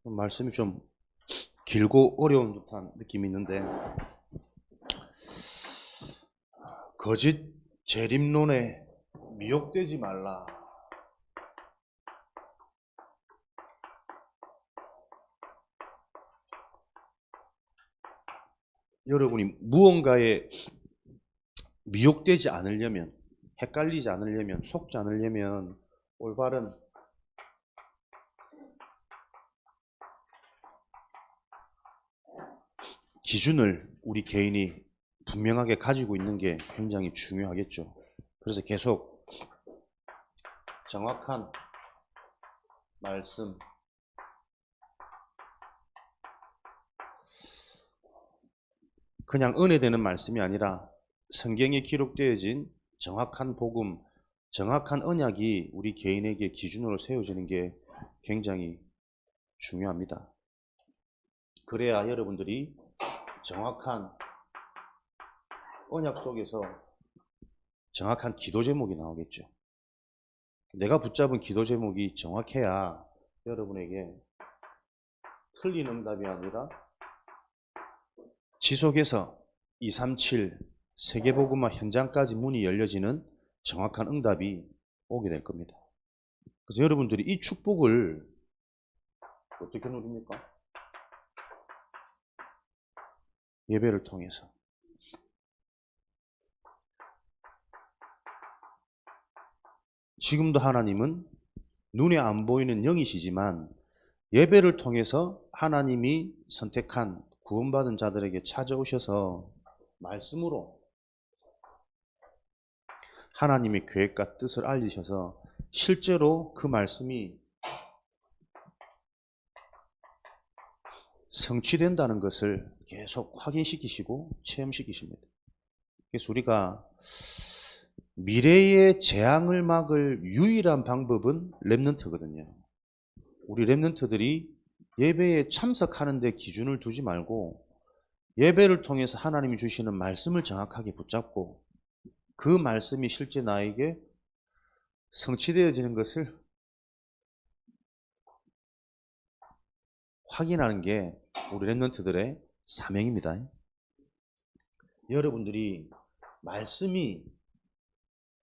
말씀이 좀 길고 어려운 듯한 느낌이 있는데, 거짓 재림론에 미혹되지 말라. 여러분이 무언가에 미혹되지 않으려면, 헷갈리지 않으려면, 속지 않으려면 올바른 기준을 우리 개인이 분명하게 가지고 있는 게 굉장히 중요하겠죠. 그래서 계속 정확한 말씀, 그냥 은혜되는 말씀이 아니라 성경에 기록되어진 정확한 복음, 정확한 언약이 우리 개인에게 기준으로 세워지는 게 굉장히 중요합니다. 그래야 여러분들이 정확한 언약 속에서 정확한 기도 제목이 나오겠죠. 내가 붙잡은 기도 제목이 정확해야 여러분에게 틀린 응답이 아니라 지속해서 237 세계복음화 현장까지 문이 열려지는 정확한 응답이 오게 될 겁니다. 그래서 여러분들이 이 축복을 어떻게 누립니까? 예배를 통해서. 지금도 하나님은 눈에 안 보이는 영이시지만 예배를 통해서 하나님이 선택한 구원받은 자들에게 찾아오셔서 말씀으로 하나님의 계획과 뜻을 알리셔서 실제로 그 말씀이 성취된다는 것을 계속 확인시키시고 체험시키십니다. 그래서 우리가 미래의 재앙을 막을 유일한 방법은 렘넌트거든요. 우리 렘넌트들이 예배에 참석하는 데 기준을 두지 말고 예배를 통해서 하나님이 주시는 말씀을 정확하게 붙잡고 그 말씀이 실제 나에게 성취되어지는 것을 확인하는 게 우리 렘넌트들의 사명입니다. 여러분들이 말씀이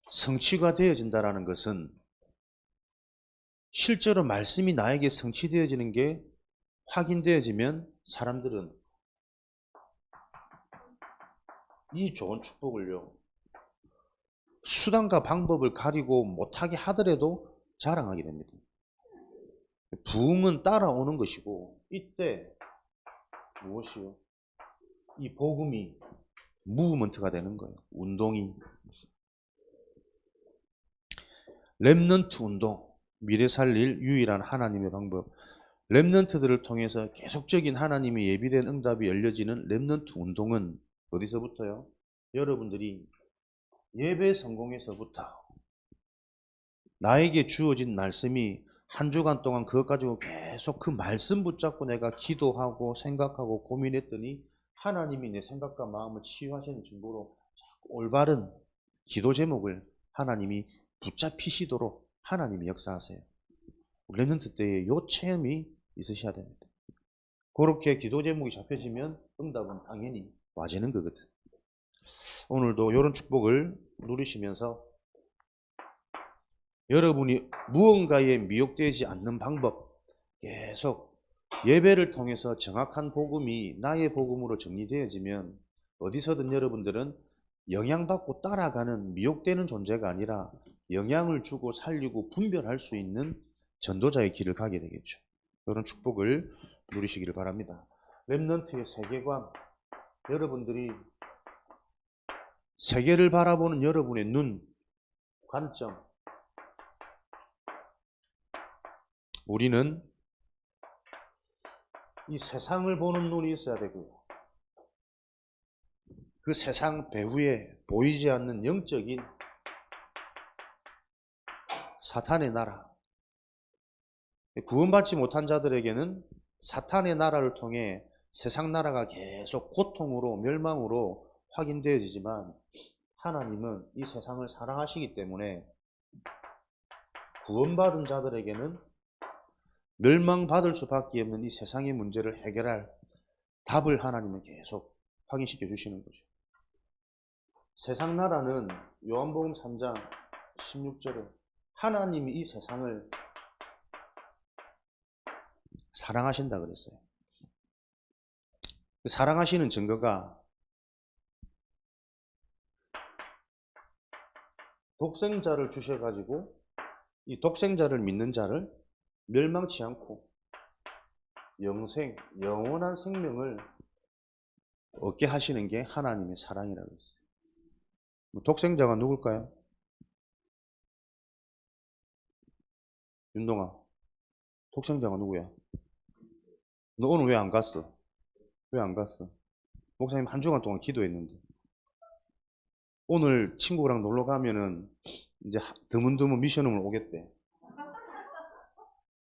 성취가 되어진다는 것은 실제로 말씀이 나에게 성취되어지는 게 확인되어지면 사람들은 이 좋은 축복을요, 수단과 방법을 가리고 못하게 하더라도 자랑하게 됩니다. 부흥은 따라오는 것이고 이때 무엇이요? 이 복음이 무브먼트가 되는 거예요. 운동이. 렘넌트 운동, 미래 살릴 유일한 하나님의 방법. 렘넌트들을 통해서 계속적인 하나님의 예비된 응답이 열려지는 렘넌트 운동은 어디서부터요? 여러분들이 예배 성공에서부터 나에게 주어진 말씀이 한 주간 동안 그것 가지고 계속 그 말씀 붙잡고 내가 기도하고 생각하고 고민했더니 하나님이 내 생각과 마음을 치유하시는 증거로 올바른 기도 제목을 하나님이 붙잡히시도록 하나님이 역사하세요. 렘넌트 때에 이 체험이 있으셔야 됩니다. 그렇게 기도 제목이 잡혀지면 응답은 당연히 와지는 거거든. 오늘도 이런 축복을 누리시면서 여러분이 무언가에 미혹되지 않는 방법, 계속 예배를 통해서 정확한 복음이 나의 복음으로 정리되어지면 어디서든 여러분들은 영향받고 따라가는 미혹되는 존재가 아니라 영향을 주고 살리고 분별할 수 있는 전도자의 길을 가게 되겠죠. 이런 축복을 누리시기를 바랍니다. 렘넌트의 세계관, 여러분들이 세계를 바라보는 여러분의 눈, 관점, 우리는 이 세상을 보는 눈이 있어야 되고요. 그 세상 배후에 보이지 않는 영적인 사탄의 나라, 구원받지 못한 자들에게는 사탄의 나라를 통해 세상 나라가 계속 고통으로 멸망으로 확인되어지지만 하나님은 이 세상을 사랑하시기 때문에 구원받은 자들에게는 멸망받을 수밖에 없는 이 세상의 문제를 해결할 답을 하나님은 계속 확인시켜 주시는 거죠. 세상 나라는 요한복음 3장 16절에 하나님이 이 세상을 사랑하신다 그랬어요. 사랑하시는 증거가 독생자를 주셔가지고 이 독생자를 믿는 자를 멸망치 않고 영생, 영원한 생명을 얻게 하시는 게 하나님의 사랑이라고 했어요. 독생자가 누굴까요? 윤동아, 독생자가 누구야? 너 오늘 왜 안 갔어? 왜 안 갔어? 목사님 한 주간 동안 기도했는데. 오늘 친구랑 놀러 가면은 이제 드문드문 미션홈을 오겠대.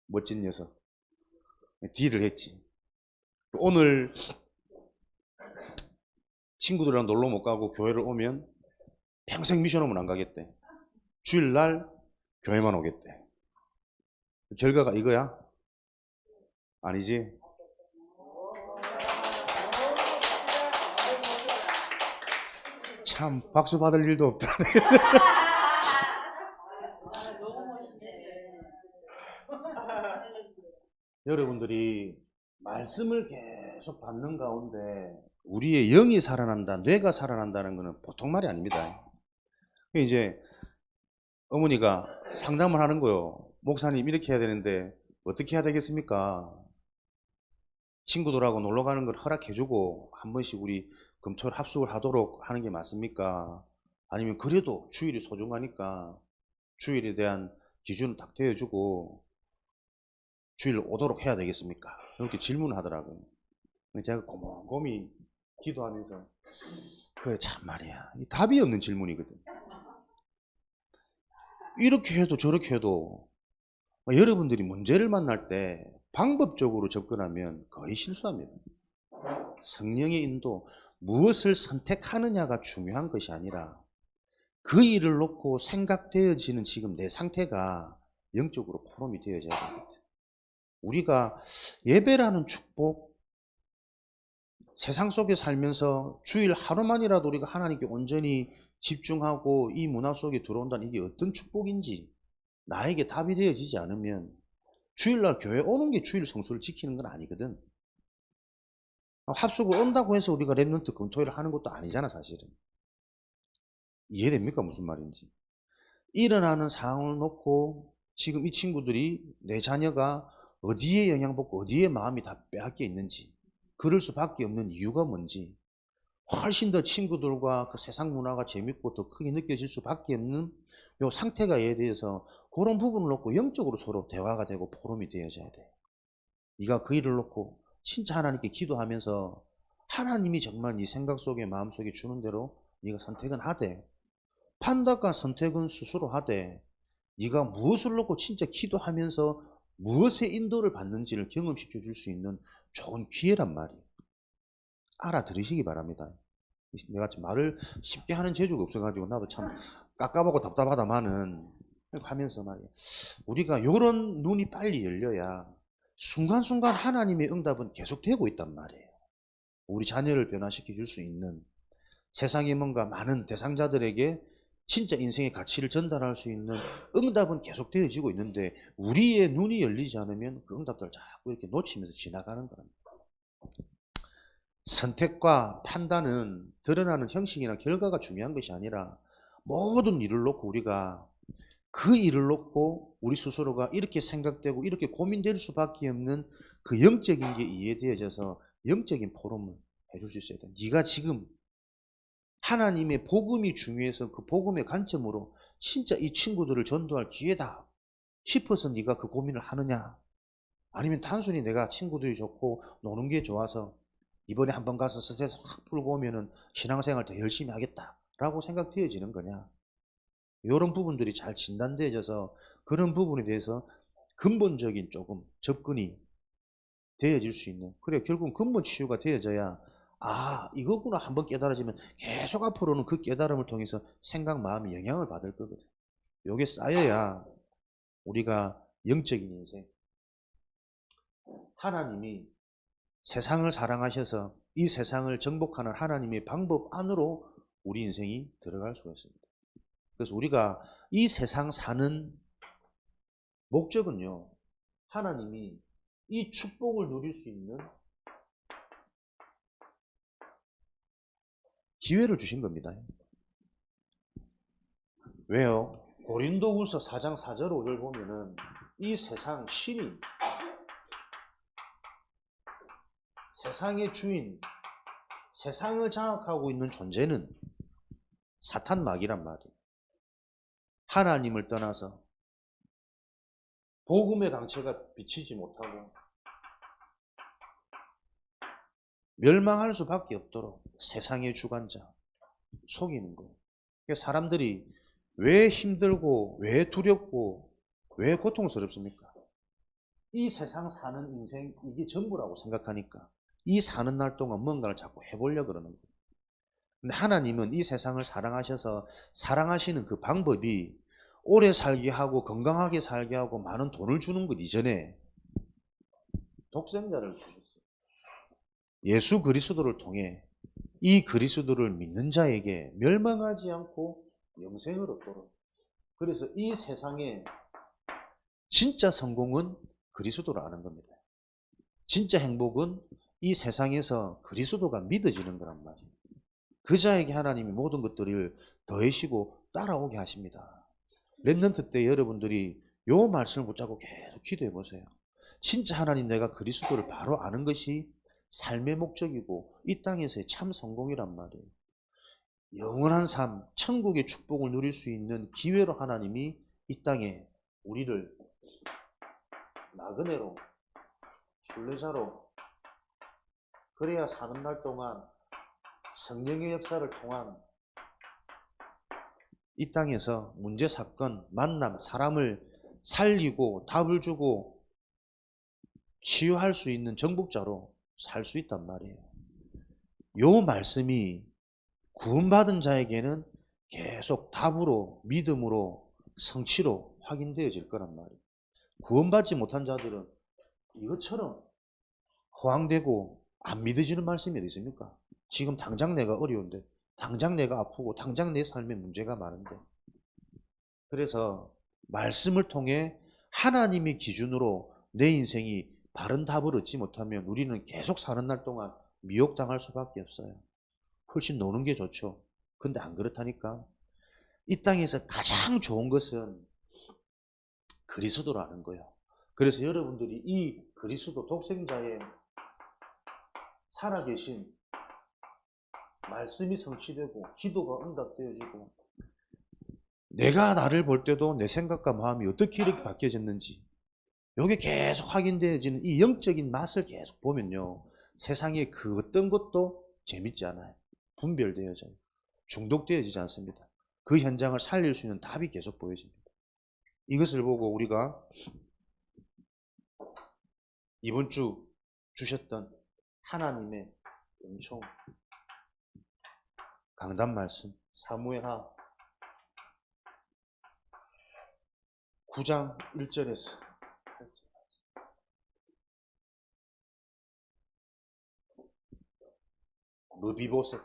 멋진 녀석. 딜을 했지. 오늘 친구들이랑 놀러 못 가고 교회를 오면 평생 미션홈을 안 가겠대. 주일날 교회만 오겠대. 결과가 이거야? 아니지? 참 박수 받을 일도 없다. 여러분들이 말씀을 계속 받는 가운데 우리의 영이 살아난다, 뇌가 살아난다는 것은 보통 말이 아닙니다. 이제 어머니가 상담을 하는 거요. 목사님 이렇게 해야 되는데 어떻게 해야 되겠습니까? 친구들하고 놀러 가는 걸 허락해주고 한 번씩 우리 금토일 합숙을 하도록 하는 게 맞습니까? 아니면 그래도 주일이 소중하니까 주일에 대한 기준을 딱 대어주고 주일 오도록 해야 되겠습니까? 이렇게 질문을 하더라고요. 제가 곰곰이 기도하면서 그래 참 말이야. 답이 없는 질문이거든. 이렇게 해도 저렇게 해도 여러분들이 문제를 만날 때 방법적으로 접근하면 거의 실수합니다. 성령의 인도, 무엇을 선택하느냐가 중요한 것이 아니라 그 일을 놓고 생각되어지는 지금 내 상태가 영적으로 포럼이 되어져야 됩니다. 우리가 예배라는 축복, 세상 속에 살면서 주일 하루만이라도 우리가 하나님께 온전히 집중하고 이 문화 속에 들어온다는 이게 어떤 축복인지 나에게 답이 되어지지 않으면 주일날 교회 오는 게 주일 성수를 지키는 건 아니거든. 합숙을 온다고 해서 우리가 랩런트 금토일을 하는 것도 아니잖아 사실은. 이해됩니까 무슨 말인지. 일어나는 상황을 놓고 지금 이 친구들이 내 자녀가 어디에 영향받고 어디에 마음이 다 빼앗겨 있는지, 그럴 수밖에 없는 이유가 뭔지, 훨씬 더 친구들과 그 세상 문화가 재밌고 더 크게 느껴질 수밖에 없는 요 상태가에 대해서 그런 부분을 놓고 영적으로 서로 대화가 되고 포럼이 되어져야 돼. 네가 그 일을 놓고 진짜 하나님께 기도하면서 하나님이 정말 네 생각 속에 마음 속에 주는 대로 네가 선택은 하되, 판단과 선택은 스스로 하되, 네가 무엇을 놓고 진짜 기도하면서 무엇의 인도를 받는지를 경험시켜 줄 수 있는 좋은 기회란 말이에요. 알아들으시기 바랍니다. 내가 말을 쉽게 하는 재주가 없어가지고 나도 참 깝깝하고 답답하다마는 하면서 말이에요. 우리가 이런 눈이 빨리 열려야 순간순간 하나님의 응답은 계속되고 있단 말이에요. 우리 자녀를 변화시켜 줄 수 있는, 세상에 뭔가 많은 대상자들에게 진짜 인생의 가치를 전달할 수 있는 응답은 계속 되어지고 있는데 우리의 눈이 열리지 않으면 그 응답들을 자꾸 이렇게 놓치면서 지나가는 겁니다. 선택과 판단은 드러나는 형식이나 결과가 중요한 것이 아니라 모든 일을 놓고 우리가 그 일을 놓고 우리 스스로가 이렇게 생각되고 이렇게 고민될 수밖에 없는 그 영적인 게 이해되어져서 영적인 포럼을 해줄 수 있어야 돼. 네가 지금 하나님의 복음이 중요해서 그 복음의 관점으로 진짜 이 친구들을 전도할 기회다 싶어서 네가 그 고민을 하느냐, 아니면 단순히 내가 친구들이 좋고 노는 게 좋아서 이번에 한번 가서 스트레스 확 풀고 오면은 신앙생활 더 열심히 하겠다라고 생각되어지는 거냐. 이런 부분들이 잘 진단되어져서 그런 부분에 대해서 근본적인 조금 접근이 되어질 수 있는, 그래 결국은 근본 치유가 되어져야 아 이거구나 한번 깨달아지면 계속 앞으로는 그 깨달음을 통해서 생각 마음이 영향을 받을 거거든. 요게 쌓여야 우리가 영적인 인생, 하나님이 세상을 사랑하셔서 이 세상을 정복하는 하나님의 방법 안으로 우리 인생이 들어갈 수가 있습니다. 그래서 우리가 이 세상 사는 목적은요, 하나님이 이 축복을 누릴 수 있는 기회를 주신 겁니다. 왜요? 고린도후서 4장 4절 5절 보면은 이 세상 신이 세상의 주인, 세상을 장악하고 있는 존재는 사탄 마귀란 말이에요. 하나님을 떠나서 복음의 강체가 비치지 못하고 멸망할 수밖에 없도록 세상의 주관자 속이는 거예요. 사람들이 왜 힘들고 왜 두렵고 왜 고통스럽습니까? 이 세상 사는 인생 이게 전부라고 생각하니까 이 사는 날 동안 뭔가를 자꾸 해보려고 그러는 거예요. 근데 하나님은 이 세상을 사랑하셔서 사랑하시는 그 방법이 오래 살게 하고 건강하게 살게 하고 많은 돈을 주는 것 이전에 독생자를 주셨어요. 예수 그리스도를 통해 이 그리스도를 믿는 자에게 멸망하지 않고 영생을 얻도록. 그래서 이 세상에 진짜 성공은 그리스도를 아는 겁니다. 진짜 행복은 이 세상에서 그리스도가 믿어지는 거란 말이에요. 그 자에게 하나님이 모든 것들을 더해시고 따라오게 하십니다. 렘넌트 때 여러분들이 요 말씀을 붙잡고 계속 기도해 보세요. 진짜 하나님 내가 그리스도를 바로 아는 것이 삶의 목적이고 이 땅에서의 참 성공이란 말이에요. 영원한 삶, 천국의 축복을 누릴 수 있는 기회로 하나님이 이 땅에 우리를 나그네로, 순례자로, 그래야 사는 날 동안 성령의 역사를 통한 이 땅에서 문제, 사건, 만남, 사람을 살리고 답을 주고 치유할 수 있는 정복자로 살 수 있단 말이에요. 요 말씀이 구원받은 자에게는 계속 답으로, 믿음으로, 성취로 확인되어질 거란 말이에요. 구원받지 못한 자들은 이것처럼 허황되고 안 믿어지는 말씀이 어디 있습니까? 지금 당장 내가 어려운데, 당장 내가 아프고, 당장 내 삶에 문제가 많은데. 그래서 말씀을 통해 하나님의 기준으로 내 인생이 바른 답을 얻지 못하면 우리는 계속 사는 날 동안 미혹당할 수밖에 없어요. 훨씬 노는 게 좋죠. 근데 안 그렇다니까. 이 땅에서 가장 좋은 것은 그리스도라는 거예요. 그래서 여러분들이 이 그리스도 독생자의 살아계신 말씀이 성취되고 기도가 응답되어지고 내가 나를 볼 때도 내 생각과 마음이 어떻게 이렇게 바뀌어졌는지 이게 계속 확인되어지는 이 영적인 맛을 계속 보면요. 세상에 그 어떤 것도 재밌지 않아요. 분별되어져요. 중독되어지지 않습니다. 그 현장을 살릴 수 있는 답이 계속 보여집니다. 이것을 보고 우리가 이번 주 주셨던 하나님의 엄청 강단 말씀 사무엘하 9장 1절에서 8절. 무비보셋.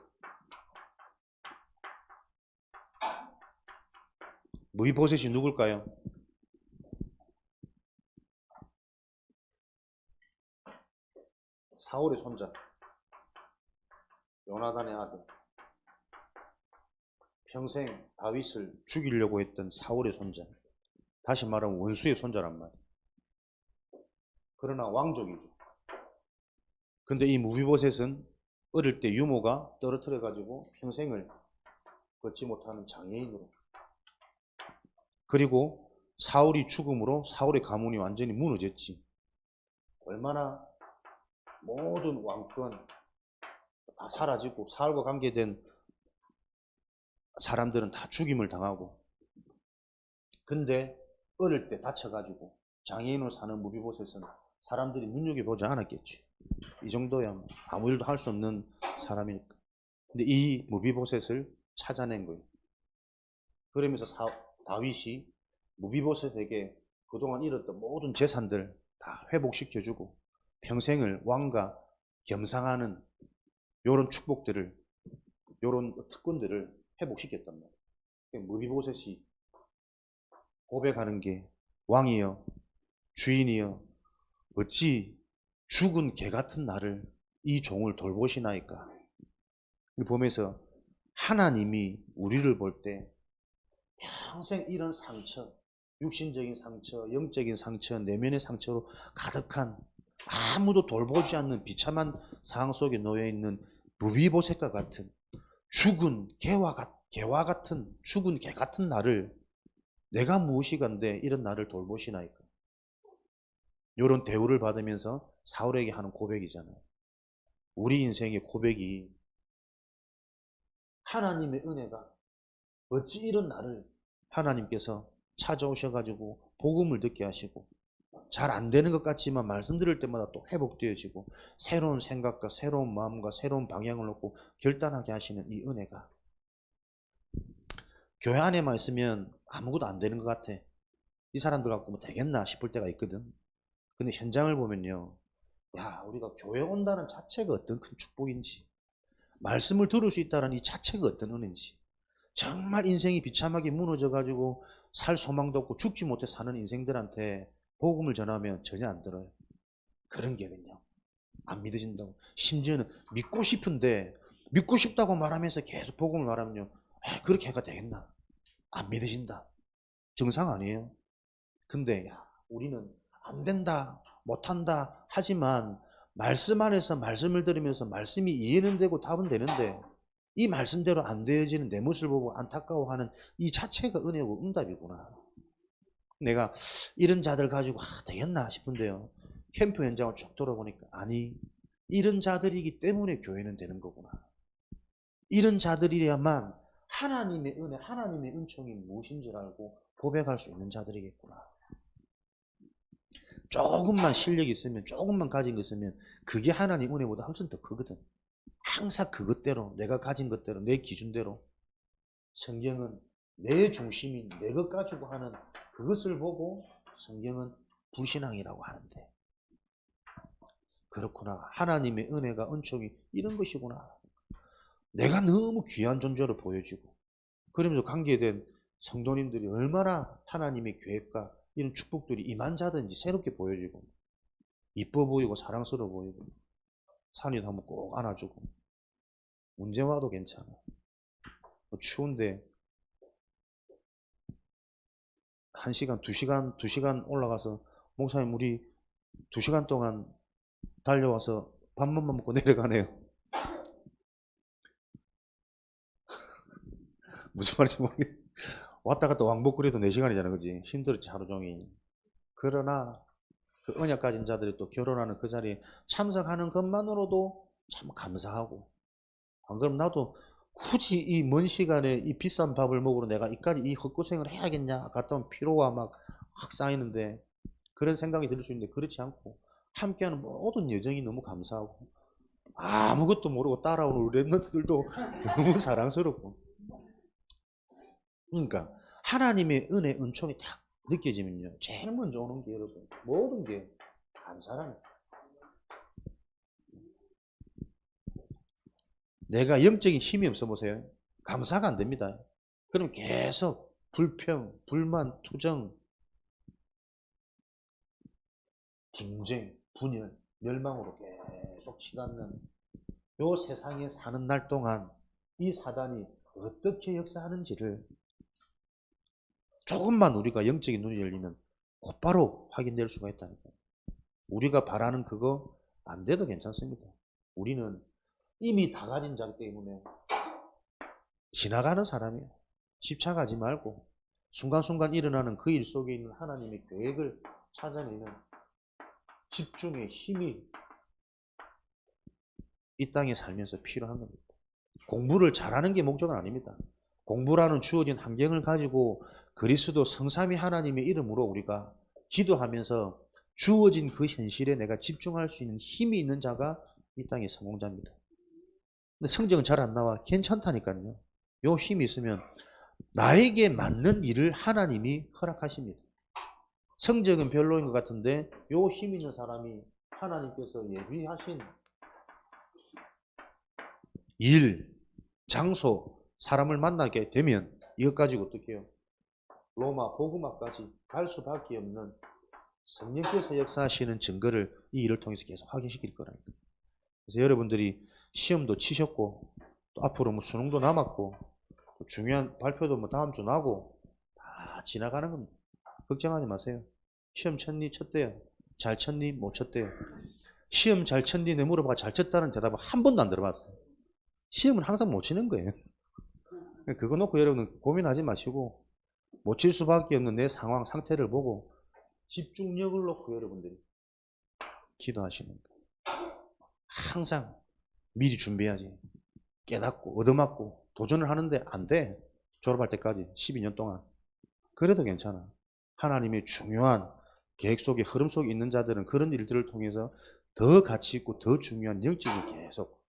무비보셋이 누굴까요? 사울의 손자, 요나단의 아들, 평생 다윗을 죽이려고 했던 사울의 손자, 다시 말하면 원수의 손자란 말이에요. 그러나 왕족이죠. 근데 이 무비보셋은 어릴 때 유모가 떨어뜨려 가지고 평생을 걷지 못하는 장애인으로, 그리고 사울이 죽음으로 사울의 가문이 완전히 무너졌지. 얼마나 모든 왕권 다 사라지고 사울과 관계된 사람들은 다 죽임을 당하고, 근데 어릴 때 다쳐가지고 장애인으로 사는 무비보셋은 사람들이 눈여겨보지 않았겠지. 이 정도야 아무 일도 할 수 없는 사람이니까. 근데 이 무비보셋을 찾아낸 거예요. 그러면서 다윗이 무비보셋에게 그동안 잃었던 모든 재산들 다 회복시켜주고 평생을 왕과 겸상하는 요런 축복들을, 요런 특권들을 회복시켰단 말이에요. 무비보셋이 고백하는 게 왕이여 주인이여 어찌 죽은 개 같은 나를 이 종을 돌보시나이까. 이 보면서 하나님이 우리를 볼 때 평생 이런 상처, 육신적인 상처, 영적인 상처, 내면의 상처로 가득한 아무도 돌보지 않는 비참한 상황 속에 놓여있는 무비보셋과 같은 죽은 개와 같은 죽은 개 같은 나를 내가 무엇이간데 이런 나를 돌보시나이까. 이런 대우를 받으면서 사울에게 하는 고백이잖아요. 우리 인생의 고백이 하나님의 은혜가 어찌 이런 나를 하나님께서 찾아오셔가지고 복음을 듣게 하시고 잘 안 되는 것 같지만 말씀 들을 때마다 또 회복되어지고 새로운 생각과 새로운 마음과 새로운 방향을 놓고 결단하게 하시는 이 은혜가 교회 안에만 있으면 아무것도 안 되는 것 같아. 이 사람들 갖고 뭐 되겠나 싶을 때가 있거든. 근데 현장을 보면요, 야, 우리가 교회 온다는 자체가 어떤 큰 축복인지, 말씀을 들을 수 있다는 이 자체가 어떤 은혜인지, 정말 인생이 비참하게 무너져가지고 살 소망도 없고 죽지 못해 사는 인생들한테 복음을 전하면 전혀 안 들어요. 그런 게는요, 안 믿어진다고. 심지어는 믿고 싶은데 믿고 싶다고 말하면서 계속 복음을 말하면요, 그렇게 해가 되겠나? 안 믿어진다. 정상 아니에요? 근데 야, 우리는 안 된다, 못한다 하지만 말씀 안에서 말씀을 들으면서 말씀이 이해는 되고 답은 되는데 이 말씀대로 안 되어지는 내 모습을 보고 안타까워하는 이 자체가 은혜고 응답이구나. 내가 이런 자들 가지고 되겠나 싶은데요, 캠프 현장을 쭉 돌아보니까 아니, 이런 자들이기 때문에 교회는 되는 거구나. 이런 자들이야만 하나님의 은혜, 하나님의 은총이 무엇인 줄 알고 고백할 수 있는 자들이겠구나. 조금만 실력이 있으면, 조금만 가진 거 있으면 그게 하나님 은혜보다 훨씬 더 크거든. 항상 그것대로, 내가 가진 것대로, 내 기준대로. 성경은 내 중심인 내 것 가지고 하는 그것을 보고 성경은 불신앙이라고 하는데, 그렇구나, 하나님의 은혜가, 은총이 이런 것이구나. 내가 너무 귀한 존재로 보여지고, 그러면서 관계된 성도님들이 얼마나 하나님의 계획과 이런 축복들이 임한 자든지 새롭게 보여지고, 이뻐 보이고 사랑스러워 보이고, 산이도 한번 꼭 안아주고, 언제 와도 괜찮아. 추운데 1시간, 2시간 올라가서 목사님 우리 2시간 동안 달려와서 밥만 먹고 내려가네요. 무슨 말인지 모르겠. 왔다 갔다 왕복거리도 4시간이잖아, 그지? 힘들었지, 하루 종일. 그러나 그 언약 가진 자들이 또 결혼하는 그 자리에 참석하는 것만으로도 참 감사하고, 안 그럼 나도 굳이 이 먼 시간에 이 비싼 밥을 먹으러 내가 이까지 이 헛고생을 해야겠냐, 갔다 오면 피로가 막 확 쌓이는데, 그런 생각이 들 수 있는데 그렇지 않고 함께하는 모든 여정이 너무 감사하고, 아무것도 모르고 따라오는 우리 랩런트들도 너무 사랑스럽고. 그러니까 하나님의 은혜, 은총이 딱 느껴지면요, 제일 먼저 오는 게 여러분, 모든 게 감사랍니다. 내가 영적인 힘이 없어 보세요, 감사가 안 됩니다. 그럼 계속 불평, 불만, 투정, 분쟁, 분열, 멸망으로 계속 치닫는 요 세상에 사는 날 동안 이 사단이 어떻게 역사하는지를 조금만 우리가 영적인 눈이 열리면 곧바로 확인될 수가 있다니까요. 우리가 바라는 그거 안 돼도 괜찮습니다. 우리는 이미 다 가진 자기 때문에 지나가는 사람이에요. 집착하지 말고 순간순간 일어나는 그 일 속에 있는 하나님의 계획을 찾아내는 집중의 힘이 이 땅에 살면서 필요한 겁니다. 공부를 잘하는 게 목적은 아닙니다. 공부라는 주어진 환경을 가지고 그리스도 성삼위 하나님의 이름으로 우리가 기도하면서 주어진 그 현실에 내가 집중할 수 있는 힘이 있는 자가 이 땅의 성공자입니다. 근데 성적은 잘 안 나와. 괜찮다니까요. 요 힘이 있으면 나에게 맞는 일을 하나님이 허락하십니다. 성적은 별로인 것 같은데 요 힘 있는 사람이 하나님께서 예비하신 일, 장소, 사람을 만나게 되면 이것 가지고 어떻게 해요? 로마 복음화까지 갈 수밖에 없는 성령께서 역사하시는 증거를 이 일을 통해서 계속 확인시킬 거라니까. 그래서 여러분들이 시험도 치셨고 또 앞으로 뭐 수능도 남았고 또 중요한 발표도 뭐 다음 주 나고 다 지나가는 겁니다. 걱정하지 마세요. 시험 쳤니? 쳤대요. 잘 쳤니? 못 쳤대요. 시험 잘 쳤니? 내 물어봐 잘 쳤다는 대답을 한 번도 안 들어봤어요. 시험은 항상 못 치는 거예요. 그거 놓고 여러분 고민하지 마시고 못 칠 수밖에 없는 내 상황, 상태를 보고 집중력을 놓고 여러분들이 기도하시는 거예요. 항상 미리 준비하지. 깨닫고 얻어맞고 도전을 하는데 안 돼. 졸업할 때까지 12년 동안. 그래도 괜찮아. 하나님의 중요한 계획 속에 흐름 속에 있는 자들은 그런 일들을 통해서 더 가치 있고 더 중요한 영적을 계속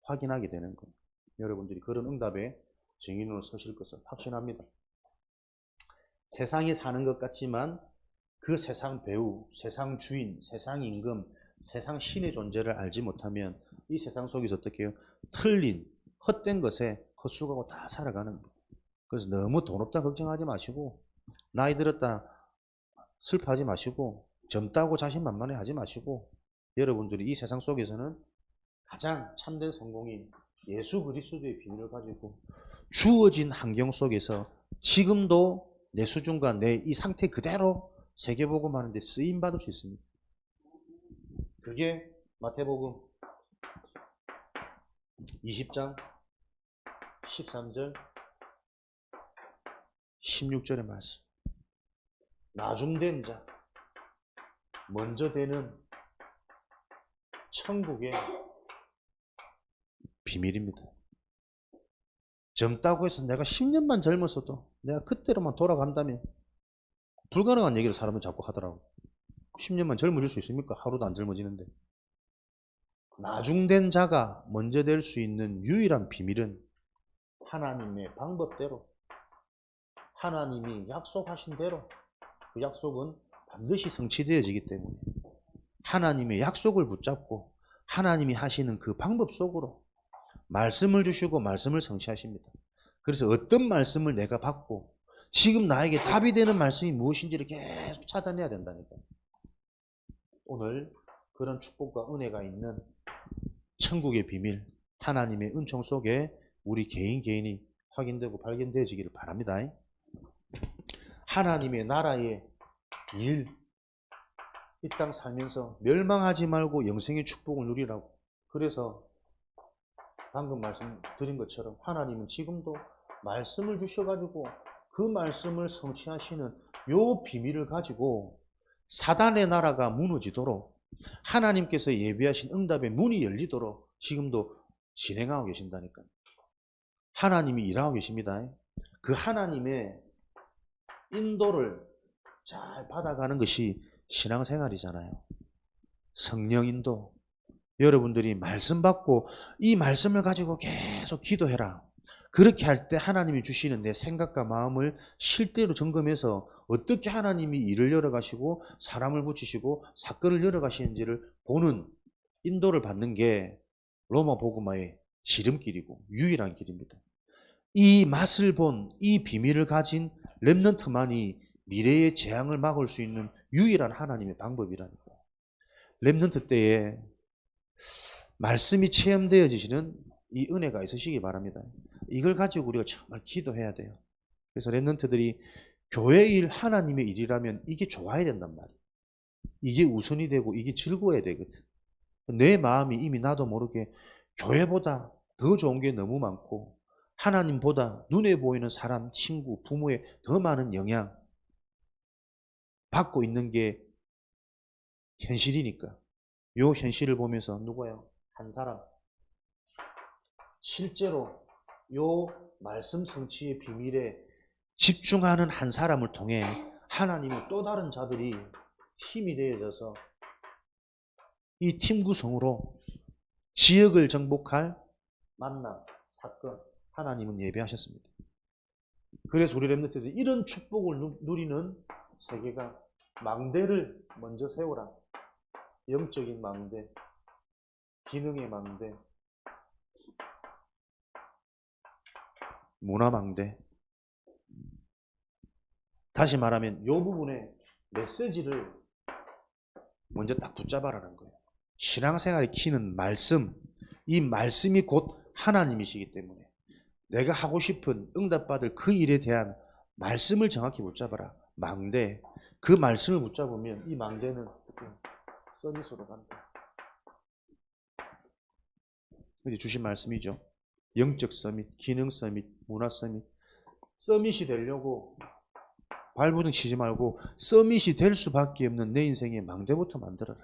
확인하게 되는 거예요. 여러분들이 그런 응답에 증인으로 서실 것을 확신합니다. 세상에 사는 것 같지만 그 세상 배우, 세상 주인, 세상 임금, 세상 신의 존재를 알지 못하면 이 세상 속에서 어떻게 해요? 틀린, 헛된 것에 헛수고하고 다 살아가는 거예요. 그래서 너무 돈 없다 걱정하지 마시고 나이 들었다 슬퍼하지 마시고 젊다고 자신만만해 하지 마시고 여러분들이 이 세상 속에서는 가장 참된 성공이 예수 그리스도의 비밀을 가지고 주어진 환경 속에서 지금도 내 수준과 내 이 상태 그대로 세계복음 하는데 쓰임 받을 수 있습니다. 그게 마태복음 20장 13절 16절의 말씀. 나중된 자, 먼저 되는 천국의 비밀입니다. 젊다고 해서 내가 10년만 젊었어도 내가 그때로만 돌아간다면 불가능한 얘기를 사람은 자꾸 하더라고. 10년만 젊어질 수 있습니까? 하루도 안 젊어지는데. 나중된 자가 먼저 될 수 있는 유일한 비밀은 하나님의 방법대로 하나님이 약속하신 대로 그 약속은 반드시 성취되어지기 때문에 하나님의 약속을 붙잡고 하나님이 하시는 그 방법 속으로 말씀을 주시고 말씀을 성취하십니다. 그래서 어떤 말씀을 내가 받고 지금 나에게 답이 되는 말씀이 무엇인지를 계속 찾아내야 된다니까요. 오늘 그런 축복과 은혜가 있는 천국의 비밀, 하나님의 은총 속에 우리 개인이 확인되고 발견되어지기를 바랍니다. 하나님의 나라의 일, 이 땅 살면서 멸망하지 말고 영생의 축복을 누리라고. 그래서 방금 말씀드린 것처럼 하나님은 지금도 말씀을 주셔가지고 그 말씀을 성취하시는 요 비밀을 가지고 사단의 나라가 무너지도록 하나님께서 예비하신 응답의 문이 열리도록 지금도 진행하고 계신다니까요. 하나님이 일하고 계십니다. 그 하나님의 인도를 잘 받아가는 것이 신앙생활이잖아요. 성령 인도. 여러분들이 말씀 받고 이 말씀을 가지고 계속 기도해라. 그렇게 할 때 하나님이 주시는 내 생각과 마음을 실제로 점검해서 어떻게 하나님이 일을 열어가시고 사람을 붙이시고 사건을 열어가시는지를 보는 인도를 받는 게 로마 복음화의 지름길이고 유일한 길입니다. 이 맛을 본 이 비밀을 가진 렘넌트만이 미래의 재앙을 막을 수 있는 유일한 하나님의 방법이라니까요. 렘넌트 때에 말씀이 체험되어지시는 이 은혜가 있으시기 바랍니다. 이걸 가지고 우리가 정말 기도해야 돼요. 그래서 렘넌트들이 교회 일, 하나님의 일이라면 이게 좋아야 된단 말이에요. 이게 우선이 되고 이게 즐거워야 되거든. 내 마음이 이미 나도 모르게 교회보다 더 좋은 게 너무 많고 하나님보다 눈에 보이는 사람, 친구, 부모의 더 많은 영향 받고 있는 게 현실이니까 요 현실을 보면서 누구예요? 한 사람 실제로 요 말씀 성취의 비밀에 집중하는 한 사람을 통해 하나님의 또 다른 자들이 팀이 되어져서 이 팀 구성으로 지역을 정복할 만남, 사건 하나님은 예배하셨습니다. 그래서 우리 렘넌트들이 이런 축복을 누리는 세계가 망대를 먼저 세우라. 영적인 망대, 기능의 망대, 문화 망대. 다시 말하면 이 부분에 메시지를 먼저 딱 붙잡아라는 거예요. 신앙생활의 키는 말씀, 이 말씀이 곧 하나님이시기 때문에 내가 하고 싶은 응답받을 그 일에 대한 말씀을 정확히 붙잡아라. 망대, 그 말씀을 붙잡으면 이 망대는 서밋으로 간다. 이제 주신 말씀이죠. 영적 서밋, 기능 서밋, 문화 서밋. 서밋이 되려고 발부둥 치지 말고 서밋이 될 수밖에 없는 내 인생의 망대부터 만들어라.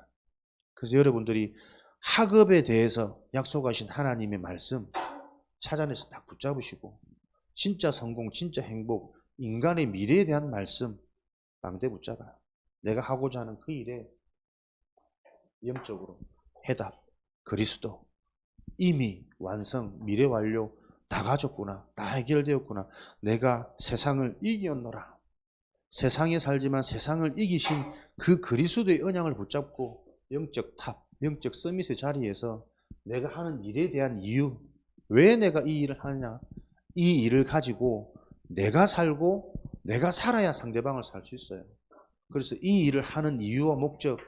그래서 여러분들이 학업에 대해서 약속하신 하나님의 말씀 찾아내서 딱 붙잡으시고 진짜 성공, 진짜 행복, 인간의 미래에 대한 말씀 망대 붙잡아라. 내가 하고자 하는 그 일에 영적으로 해답, 그리스도 이미 완성, 미래 완료 다 가졌구나. 다 해결되었구나. 내가 세상을 이겼노라. 세상에 살지만 세상을 이기신 그 그리스도의 언약을 붙잡고 영적 탑, 영적 서밋의 자리에서 내가 하는 일에 대한 이유, 왜 내가 이 일을 하느냐, 이 일을 가지고 내가 살고 내가 살아야 상대방을 살 수 있어요. 그래서 이 일을 하는 이유와 목적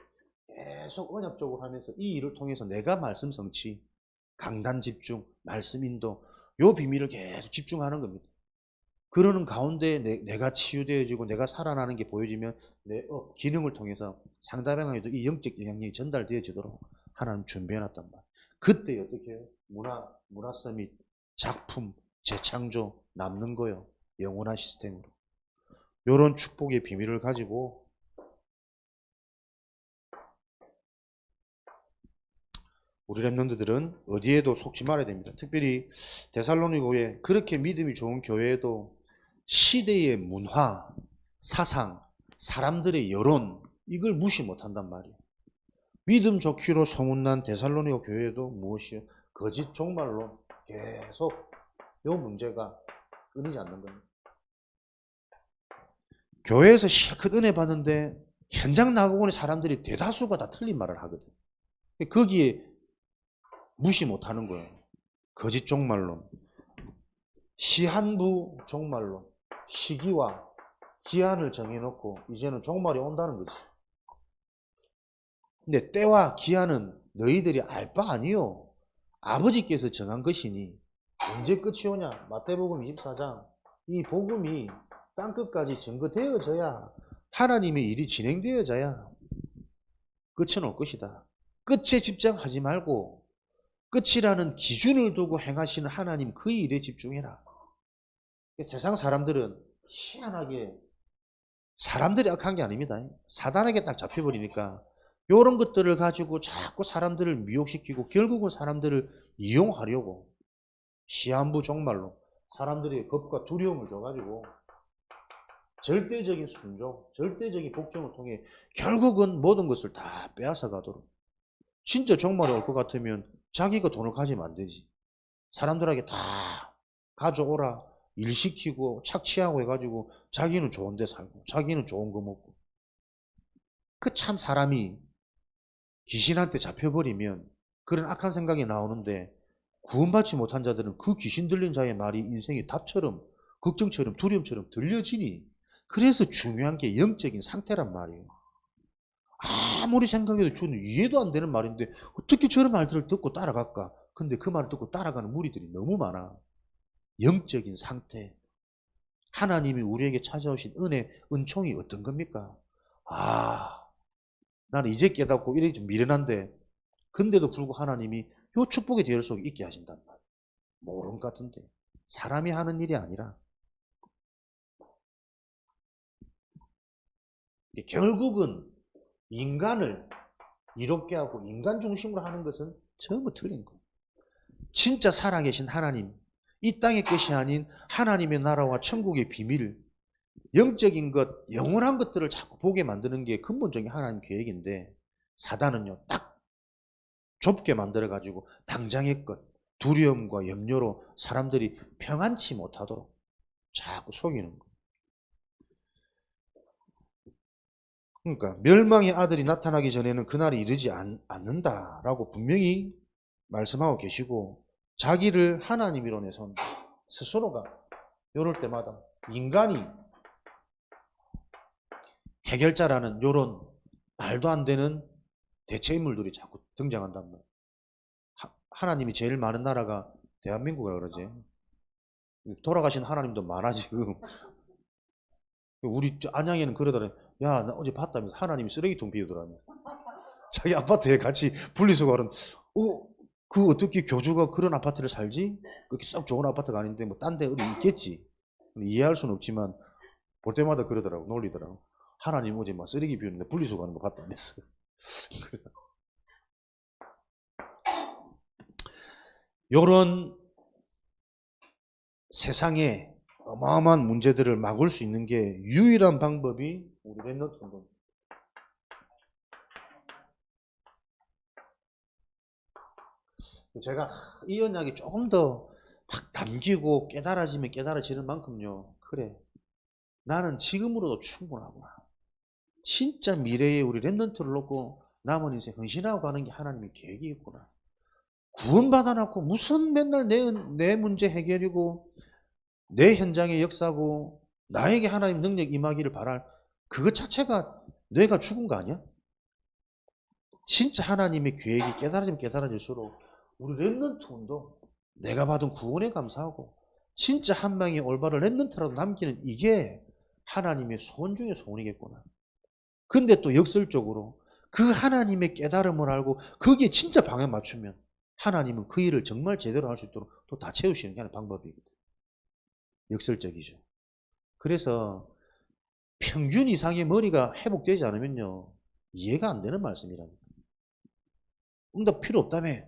계속 언약적으로 하면서 이 일을 통해서 내가 말씀 성취, 강단 집중, 말씀 인도, 요 비밀을 계속 집중하는 겁니다. 그러는 가운데 내가 치유되어지고 내가 살아나는 게 보여지면 내 기능을 통해서 상대방에도 이 영적 영향력이 전달되어지도록 하나님 준비해놨단 말이에요. 그때 어떻게 해요? 문화 서밋, 작품, 재창조, 남는 거요. 영원한 시스템으로. 이런 축복의 비밀을 가지고 우리 랩런트들은 어디에도 속지 말아야 됩니다. 특별히 데살로니가에 그렇게 믿음이 좋은 교회에도 시대의 문화, 사상, 사람들의 여론 이걸 무시 못한단 말이에요. 믿음 좋기로 소문난 데살로니가 교회에도 무엇이요? 거짓 종말로 계속 이 문제가 끊이지 않는 겁니다. 교회에서 실컷 은혜 받는데 현장 나가고 온 사람들이 대다수가 다 틀린 말을 하거든. 거기에 무시 못하는 거예요. 거짓 종말론, 시한부 종말론, 시기와 기한을 정해놓고 이제는 종말이 온다는 거지. 근데 때와 기한은 너희들이 알 바 아니요. 아버지께서 정한 것이니 언제 끝이 오냐? 마태복음 24장. 이 복음이 땅끝까지 증거되어져야 하나님의 일이 진행되어져야 끝은 올 것이다. 끝에 집착하지 말고 끝이라는 기준을 두고 행하시는 하나님 그 일에 집중해라. 세상 사람들은 희한하게 사람들이 악한 게 아닙니다. 사단에게 딱 잡혀버리니까 이런 것들을 가지고 자꾸 사람들을 미혹시키고 결국은 사람들을 이용하려고 시한부 종말로 사람들이 겁과 두려움을 줘가지고 절대적인 순종, 절대적인 복종을 통해 결국은 모든 것을 다 빼앗아 가도록. 진짜 종말이 올 것 같으면 자기가 돈을 가지면 안 되지. 사람들에게 다 가져오라, 일 시키고 착취하고 해가지고 자기는 좋은 데 살고 자기는 좋은 거 먹고. 그 참 사람이 귀신한테 잡혀버리면 그런 악한 생각이 나오는데 구원받지 못한 자들은 그 귀신 들린 자의 말이 인생의 답처럼 걱정처럼 두려움처럼 들려지니 그래서 중요한 게 영적인 상태란 말이에요. 아무리 생각해도 저는 이해도 안 되는 말인데 어떻게 저런 말들을 듣고 따라갈까? 근데 그 말을 듣고 따라가는 무리들이 너무 많아. 영적인 상태. 하나님이 우리에게 찾아오신 은혜, 은총이 어떤 겁니까? 나는 이제 깨닫고 이래 좀 미련한데 근데도 불구하고 하나님이 요 축복의 계열 속에 있게 하신단 말이에요. 모른 것 같은데 사람이 하는 일이 아니라 결국은 인간을 이롭게 하고 인간 중심으로 하는 것은 전부 틀린 거예요. 진짜 살아계신 하나님, 이 땅의 것이 아닌 하나님의 나라와 천국의 비밀, 영적인 것, 영원한 것들을 자꾸 보게 만드는 게 근본적인 하나님 계획인데 사단은요 딱 좁게 만들어가지고 당장의 것, 두려움과 염려로 사람들이 평안치 못하도록 자꾸 속이는 거예요. 그러니까 멸망의 아들이 나타나기 전에는 그날이 이르지 않는다라고 분명히 말씀하고 계시고, 자기를 하나님이로 내선 스스로가 이럴 때마다 인간이 해결자라는 이런 말도 안 되는 대체 인물들이 자꾸 등장한단 말이에요. 하나님이 제일 많은 나라가 대한민국이라 그러지. 돌아가신 하나님도 많아 지금. 우리 안양에는 그러더래. 야, 나 어제 봤다면서 하나님이 쓰레기통 비우더라며. 자기 아파트에 같이 분리수거 하는. 그 어떻게 교주가 그런 아파트를 살지? 그렇게 썩 좋은 아파트가 아닌데 뭐 딴 데 어디 있겠지. 이해할 수는 없지만 볼 때마다 그러더라고. 놀리더라고. 하나님 어제 막 쓰레기 비우는데 분리수거 하는 거 봤다면서. 요런 세상에 어마어마한 문제들을 막을 수 있는 게 유일한 방법이 우리 랩넌트 운동. 제가 이 언약이 조금 더 막 담기고 깨달아지면 깨달아지는 만큼요. 그래, 나는 지금으로도 충분하구나. 진짜 미래에 우리 랩넌트를 놓고 남은 인생 헌신하고 가는 게 하나님의 계획이 있구나. 구원받아놓고 무슨 맨날 내 문제 해결이고 내 현장의 역사고 나에게 하나님 능력 임하기를 바랄 그것 자체가 뇌가 죽은 거 아니야? 진짜 하나님의 계획이 깨달아지면 깨달아질수록 우리 랩넌트 운동, 내가 받은 구원에 감사하고 진짜 한 방의 올바른 랩넌트라도 남기는 이게 하나님의 소원 중에 소원이겠구나. 근데 또 역설적으로 그 하나님의 깨달음을 알고 거기에 진짜 방향 맞추면 하나님은 그 일을 정말 제대로 할 수 있도록 또 다 채우시는 게 하나의 방법이거든. 역설적이죠. 그래서 평균 이상의 머리가 회복되지 않으면요, 이해가 안 되는 말씀이랍니다. 응답 필요 없다며.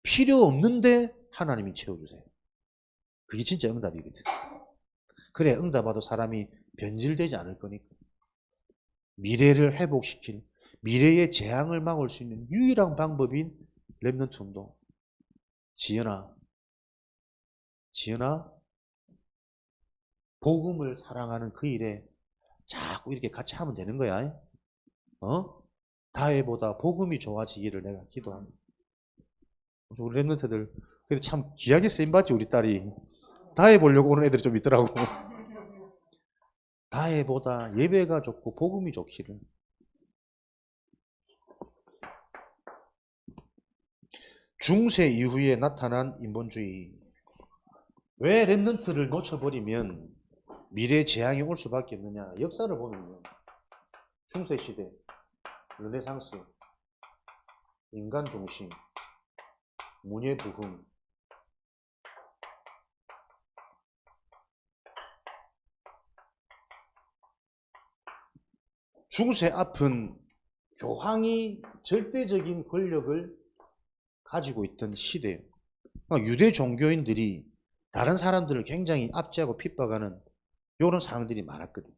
필요 없는데 하나님이 채워주세요. 그게 진짜 응답이거든. 그래, 응답받아도 사람이 변질되지 않을 거니까. 미래를 회복시킬, 미래의 재앙을 막을 수 있는 유일한 방법인 랩넌트 운동. 지연아, 복음을 사랑하는 그 일에 자꾸 이렇게 같이 하면 되는 거야. 다해보다 복음이 좋아지기를 내가 기도합니다. 우리 랩런트들 그래도 참 귀하게 쓰임받지. 우리 딸이 다해보려고 오는 애들이 좀 있더라고. 다해보다 예배가 좋고 복음이 좋기를. 중세 이후에 나타난 인본주의. 왜 랩런트를 놓쳐버리면 미래 재앙이 올 수밖에 없느냐. 역사를 보면요, 중세시대, 르네상스, 인간중심, 문예부흥, 중세 앞은 교황이 절대적인 권력을 가지고 있던 시대예요. 그러니까 유대 종교인들이 다른 사람들을 굉장히 압제하고 핍박하는 이런 상황들이 많았거든.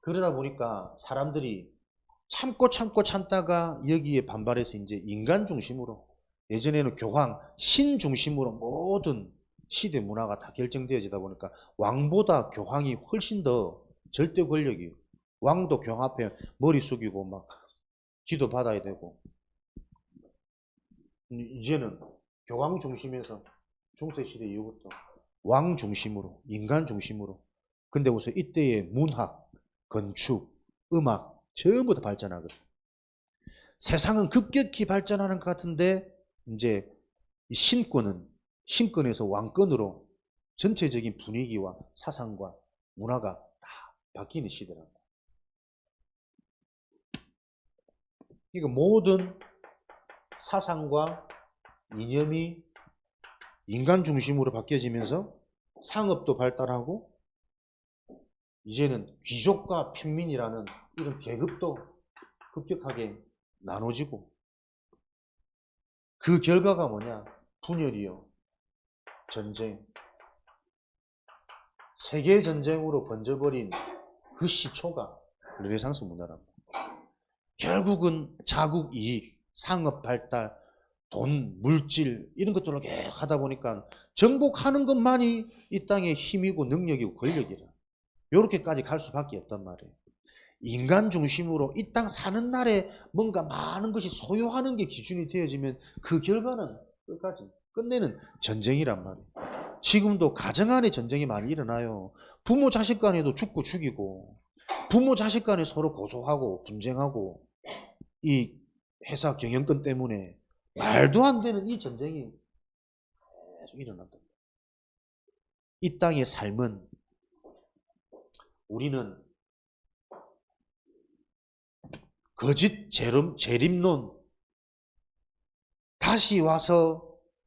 그러다 보니까 사람들이 참다가 여기에 반발해서 이제 인간 중심으로, 예전에는 교황, 신 중심으로 모든 시대 문화가 다 결정되어지다 보니까 왕보다 교황이 훨씬 더 절대 권력이에요. 왕도 교황 앞에 머리 숙이고 막 기도 받아야 되고. 이제는 교황 중심에서 중세시대 이후부터 왕 중심으로, 인간 중심으로. 근데 우선 이때의 문학, 건축, 음악 전부 다 발전하거든. 세상은 급격히 발전하는 것 같은데 이제 신권에서 왕권으로 전체적인 분위기와 사상과 문화가 다 바뀌는 시대라고. 그러니까 모든 사상과 이념이 인간 중심으로 바뀌어지면서 상업도 발달하고 이제는 귀족과 평민이라는 이런 계급도 급격하게 나눠지고, 그 결과가 뭐냐? 분열이요, 전쟁. 세계전쟁으로 번져버린 그 시초가 르네상스 문화랍니다. 결국은 자국 이익, 상업 발달, 돈, 물질 이런 것들로 계속 하다 보니까 정복하는 것만이 이 땅의 힘이고 능력이고 권력이라. 요렇게까지 갈 수밖에 없단 말이에요. 인간 중심으로 이 땅 사는 날에 뭔가 많은 것이 소유하는 게 기준이 되어지면 그 결과는 끝까지 끝내는 전쟁이란 말이에요. 지금도 가정 안에 전쟁이 많이 일어나요. 부모 자식 간에도 죽고 죽이고, 부모 자식 간에 서로 고소하고 분쟁하고, 이 회사 경영권 때문에 말도 안 되는 이 전쟁이 계속 일어난다. 이 땅의 삶은 우리는 거짓 재림론, 다시 와서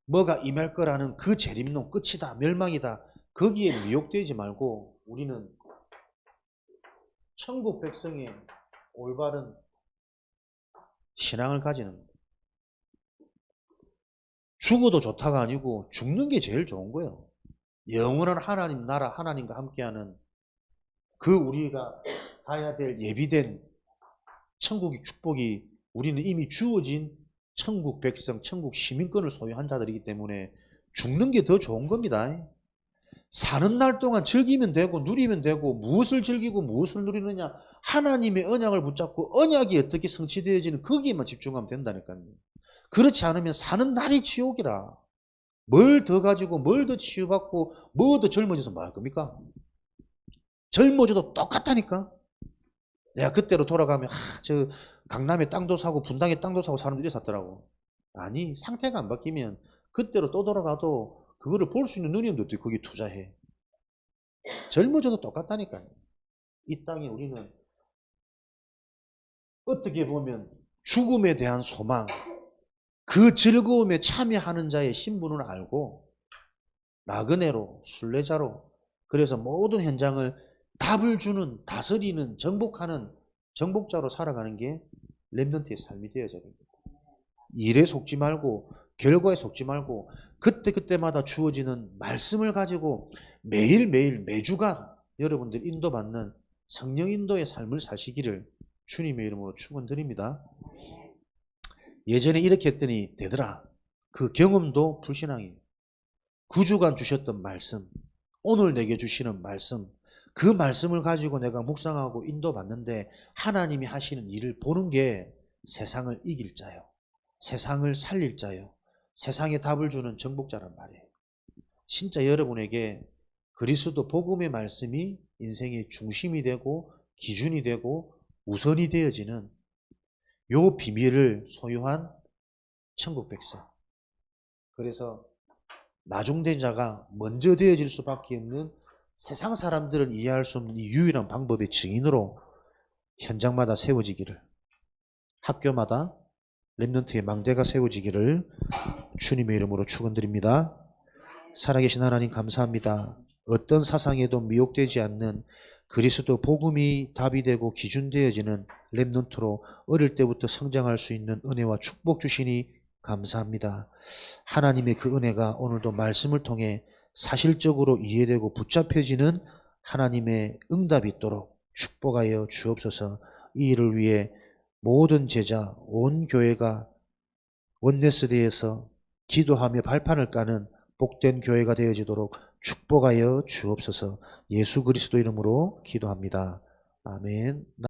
뭐가 임할 거라는 그 재림론, 끝이다, 멸망이다, 거기에 미혹되지 말고 우리는 천국 백성의 올바른 신앙을 가지는 거예요. 죽어도 좋다가 아니고 죽는 게 제일 좋은 거예요. 영원한 하나님 나라, 하나님과 함께하는 그 우리가 가야 될 예비된 천국의 축복이 우리는 이미 주어진 천국 백성, 천국 시민권을 소유한 자들이기 때문에 죽는 게 더 좋은 겁니다. 사는 날 동안 즐기면 되고 누리면 되고, 무엇을 즐기고 무엇을 누리느냐, 하나님의 언약을 붙잡고 언약이 어떻게 성취되어지는 거기에만 집중하면 된다니까요. 그렇지 않으면 사는 날이 지옥이라. 뭘 더 가지고 뭘 더 치유받고 뭐 더 젊어져서 뭐 할 겁니까? 젊어져도 똑같다니까. 내가 그때로 돌아가면 저 강남에 땅도 사고 분당에 땅도 사고 사람들이 샀더라고. 아니, 상태가 안 바뀌면 그때로 또 돌아가도 그거를 볼 수 있는 눈이 없는데 어떻게 거기 투자해. 젊어져도 똑같다니까요. 이 땅에 우리는 어떻게 보면 죽음에 대한 소망, 그 즐거움에 참여하는 자의 신분을 알고 나그네로, 순례자로, 그래서 모든 현장을 답을 주는, 다스리는, 정복하는 정복자로 살아가는 게 렘넌트의 삶이 되어져야 됩니다. 일에 속지 말고 결과에 속지 말고 그때그때마다 주어지는 말씀을 가지고 매일매일 매주간 여러분들 인도받는 성령 인도의 삶을 사시기를 주님의 이름으로 축원드립니다. 예전에 이렇게 했더니 되더라. 그 경험도 불신앙이에요. 9주간 주셨던 말씀, 오늘 내게 주시는 말씀, 그 말씀을 가지고 내가 묵상하고 인도받는데 하나님이 하시는 일을 보는 게 세상을 이길 자요, 세상을 살릴 자요, 세상에 답을 주는 정복자란 말이에요. 진짜 여러분에게 그리스도 복음의 말씀이 인생의 중심이 되고 기준이 되고 우선이 되어지는 요 비밀을 소유한 천국 백성, 그래서 나중된 자가 먼저 되어질 수밖에 없는 세상 사람들은 이해할 수 없는 이 유일한 방법의 증인으로 현장마다 세워지기를, 학교마다 렘넌트의 망대가 세워지기를 주님의 이름으로 축원드립니다. 살아계신 하나님 감사합니다. 어떤 사상에도 미혹되지 않는 그리스도 복음이 답이 되고 기준되어지는 렘넌트로 어릴 때부터 성장할 수 있는 은혜와 축복 주시니 감사합니다. 하나님의 그 은혜가 오늘도 말씀을 통해 사실적으로 이해되고 붙잡혀지는 하나님의 응답이 있도록 축복하여 주옵소서. 이 일을 위해 모든 제자, 온 교회가 원네스대에서 기도하며 발판을 까는 복된 교회가 되어지도록 축복하여 주옵소서. 예수 그리스도 이름으로 기도합니다. 아멘.